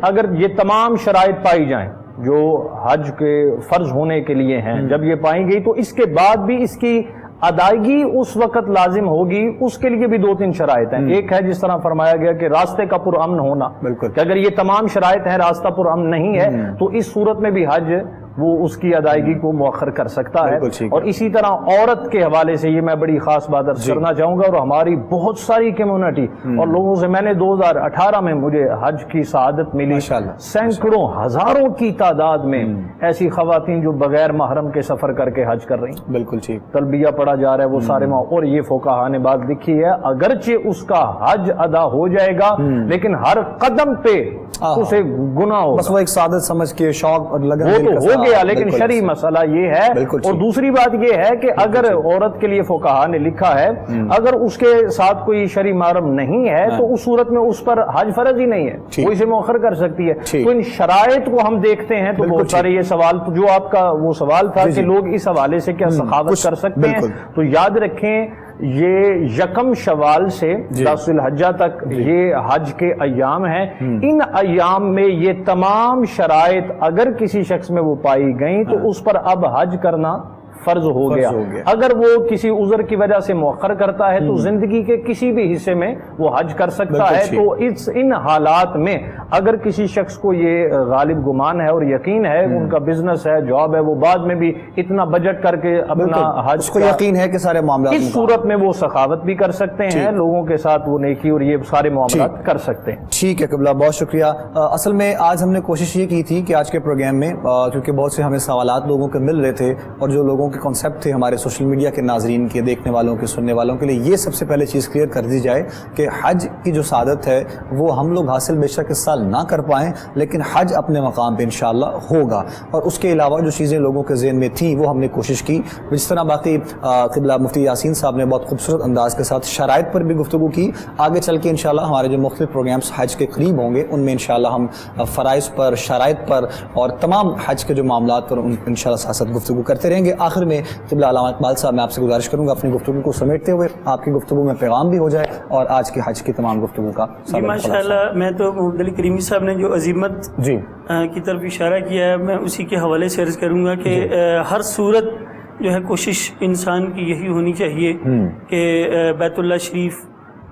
اگر یہ تمام شرائط پائی جائیں جو حج کے فرض ہونے کے لیے ہیں، جب یہ پائی گئی تو اس کے بعد بھی اس کی ادائیگی اس وقت لازم ہوگی، اس کے لیے بھی 2-3 شرائط ہیں۔ ایک ہے جس طرح فرمایا گیا کہ راستے کا پرامن ہونا، کہ اگر یہ تمام شرائط ہیں، راستہ پرامن نہیں ہے تو اس صورت میں بھی حج وہ اس کی ادائیگی کو مؤخر کر سکتا ہے۔ اور اسی طرح عورت کے حوالے سے یہ میں بڑی خاص بات عرض کرنا چاہوں گا، اور ہماری بہت ساری کمیونٹی اور لوگوں سے میں نے 2018 میں مجھے حج کی سعادت ملی، سینکڑوں ہزاروں کی تعداد میں ایسی خواتین جو بغیر محرم کے سفر کر کے حج کر رہی ہیں، بالکل ٹھیک، تلبیہ پڑھا جا رہا ہے وہ سارے اور یہ فقہا نے بات لکھی ہے اگرچہ اس کا حج ادا ہو جائے گا لیکن ہر قدم پہ اسے گناہ ہوگا، بس وہ ایک سعادت سمجھ کے شوق اور لگن وہ تو ہو گیا، لیکن شرعی مسئلہ یہ ہے۔ اور دوسری بات یہ ہے کہ اگر عورت کے لیے فقہا نے لکھا ہے اگر اس کے ساتھ کوئی شرعی محرم نہیں ہے تو اس صورت میں اس پر حج فرض ہی نہیں ہے، وہ اسے مؤخر کر سکتی ہے۔ تو ان شرائط کو ہم دیکھتے ہیں تو بہت سارے یہ سوال جو آپ کا وہ سوال تھا کہ لوگ اس حوالے سے کیا سخاوت کر سکتے ہیں، تو یاد رکھیں یہ 1 شوال سے 10 ذوالحجہ تک یہ حج کے ایام ہیں، ان ایام میں یہ تمام شرائط اگر کسی شخص میں وہ پائی گئیں تو اس پر اب حج کرنا فرض ہو گیا۔ اگر وہ کسی عذر کی وجہ سے مؤخر کرتا ہے تو زندگی کے کسی بھی حصے میں وہ حج کر سکتا ہے۔ تو ان حالات میں اگر کسی شخص کو یہ غالب گمان ہے اور یقین ہے ان کا بزنس ہے، جاب ہے، وہ بعد میں بھی اتنا بجٹ کر کے اپنا حج کو یقین ہے کہ سارے معاملات اس صورت میں وہ سخاوت بھی کر سکتے ہیں، لوگوں کے ساتھ وہ نیکی اور یہ سارے معاملات کر سکتے ہیں۔ ٹھیک ہے قبلہ، بہت شکریہ۔ اصل میں آج ہم نے کوشش یہ کی تھی کہ آج کے پروگرام میں کیونکہ بہت سے ہمیں سوالات لوگوں کے مل رہے تھے اور جو لوگوں کے کانسیپٹ تھے ہمارے سوشل میڈیا کے ناظرین کے، دیکھنے والوں کے، سننے والوں کے لیے، یہ سب سے پہلے چیز کلیئر کر دی جائے کہ حج کی جو سعادت ہے وہ ہم لوگ حاصل بے شک اس سال نہ کر پائیں لیکن حج اپنے مقام پہ انشاءاللہ ہوگا۔ اور اس کے علاوہ جو چیزیں لوگوں کے ذہن میں تھیں وہ ہم نے کوشش کی، جس طرح باقی قبلہ مفتی یاسین صاحب نے بہت خوبصورت انداز کے ساتھ شرائط پر بھی گفتگو کی۔ آگے چل کے انشاءاللہ ہمارے جو مختلف پروگرامز حج کے قریب ہوں گے ان میں انشاءاللہ ہم فرائض پر، شرائط پر اور تمام حج کے جو معاملات پر انشاءاللہ ساتھ گفتگو کرتے رہیں گے۔ آخر میں قبلہ علامہ اقبال صاحب میں آپ سے گزارش کروں گا اپنی گفتگو کو سمیٹتے ہوئے آپ کی گفتگو میں پیغام بھی ہو جائے اور آج کے حج کی تمام گفتگو کا ماشاءاللہ میں تو محمد علی کریمی صاحب نے جو عظیمت کی طرف اشارہ کیا ہے میں اسی کے حوالے سے عرض کروں گا کہ ہر صورت جو ہے کوشش انسان کی یہی ہونی چاہیے کہ بیت اللہ شریف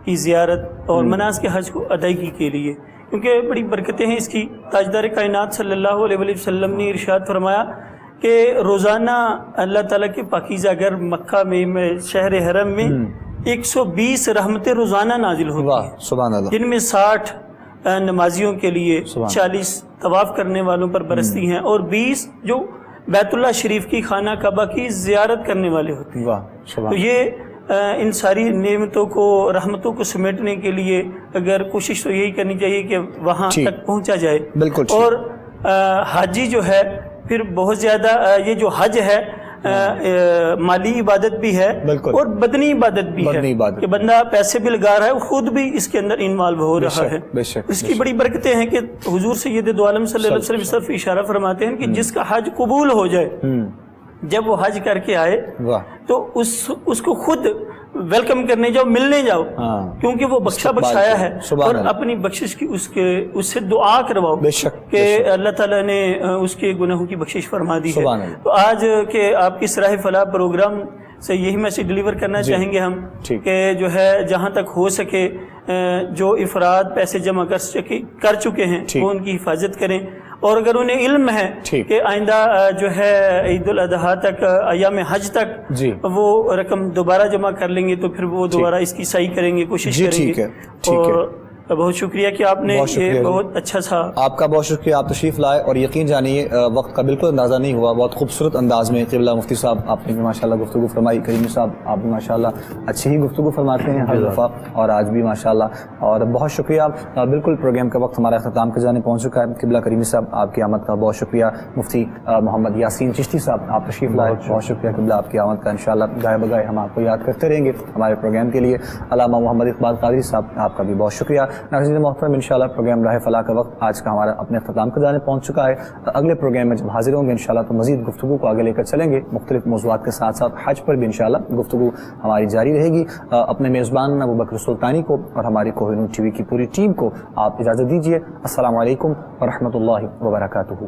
کی زیارت اور مناسک حج کو ادائیگی کے لیے، کیونکہ بڑی برکتیں ہیں اس کی۔ تاجدار کائنات صلی اللہ علیہ وسلم نے ارشاد فرمایا کہ روزانہ اللہ تعالیٰ کے پاکیزہ گھر مکہ میں شہر حرم میں 120 رحمتیں روزانہ نازل ہوتی ہیں، سبحان اللہ، جن میں 60 نمازیوں کے لیے، 40 طواف کرنے والوں پر برستی ہیں اور 20 جو بیت اللہ شریف کی، خانہ کعبہ کی زیارت کرنے والے ہوتے ہیں. واہ تو سبحان یہ ان ساری نعمتوں کو، رحمتوں کو سمیٹنے کے لیے اگر کوشش تو یہی کرنی چاہیے کہ وہاں ٹھیک. تک پہنچا جائے. بالکل ٹھیک. اور حاجی جو ہے پھر بہت زیادہ یہ جو حج ہے مالی عبادت بھی ہے بالکل. اور بدنی عبادت بھی بدنی ہے عبادت. کہ بندہ پیسے بھی لگا رہا ہے، خود بھی اس کے اندر انوالو ہو رہا ہے. بے شک اس کی بڑی برکتیں ہیں کہ حضور سید دو عالم صلی اللہ علیہ وسلم اس طرف اشارہ فرماتے ہیں کہ جس کا حج قبول ہو جائے، جب وہ حج کر کے آئے واہ تو اس کو خود ویلکم کرنے جاؤ، ملنے جاؤ، ہاں. کیونکہ وہ بخشا استقبال بخشایا کریں. ہے، سبحان اور اللہ. اپنی بخشش کی اس سے دعا کرواؤ بے شک کہ اللہ تعالیٰ نے اس کے گناہوں کی بخشش فرما دی ہے. سبحان اللہ. تو آج کے آپ کی سراہ فلاح پروگرام سے یہی میسج ڈیلیور کرنا چاہیں گے ہم ٹھیک. کہ جو ہے جہاں تک ہو سکے جو افراد پیسے جمع کر چکے ہیں ٹھیک. وہ ان کی حفاظت کریں، اور اگر انہیں علم ہے ٹھیک. کہ آئندہ جو ہے عید الاضحیٰ تک، ایام حج تک جی. وہ رقم دوبارہ جمع کر لیں گے تو پھر وہ دوبارہ اس کی صحیح کریں گے، کوشش جی کریں ٹھیک گے. ہے ٹھیک ہے. اور بہت شکریہ کہ آپ نے بہت شکریہ یہ جی. بہت اچھا سا آپ کا بہت شکریہ، آپ تشریف لائے، اور یقین جانیے وقت کا بالکل اندازہ نہیں ہوا. بہت خوبصورت انداز میں قبلہ مفتی صاحب آپ نے بھی ماشاءاللہ گفتگو فرمائی، کریمی صاحب آپ بھی ماشاءاللہ اچھی ہی گفتگو فرماتے ہیں ہر دفعہ، اور آج بھی ماشاءاللہ. اور بہت شکریہ. بالکل پروگرام کا وقت ہمارا اختتام کے جانے پہنچ چکا ہے. قبلہ کریمی صاحب آپ کی آمد کا بہت شکریہ. مفتی محمد یاسین چشتی صاحب آپ تشریف لائے، بہت شکریہ قبلہ آپ کی آمد کا. انشاءاللہ گائے بگائے ہم آپ کو یاد کرتے رہیں گے ہمارے پروگرام کے لیے. علامہ محمد اقبال قادری صاحب آپ کا بھی بہت شکریہ. ناظرین محترم، انشاءاللہ پروگرام راہ فلاح کا وقت آج کا ہمارا اپنے اختتام کے جانے پہنچ چکا ہے. اگلے پروگرام میں جب حاضر ہوں گے انشاءاللہ تو مزید گفتگو کو آگے لے کر چلیں گے. مختلف موضوعات کے ساتھ ساتھ حج پر بھی انشاءاللہ گفتگو ہماری جاری رہے گی. اپنے میزبان ابوبکر سلطانی کو اور ہماری کوہ نور ٹی وی کی پوری ٹیم کو آپ اجازت دیجیے. السلام علیکم ورحمۃ اللہ وبرکاتہ.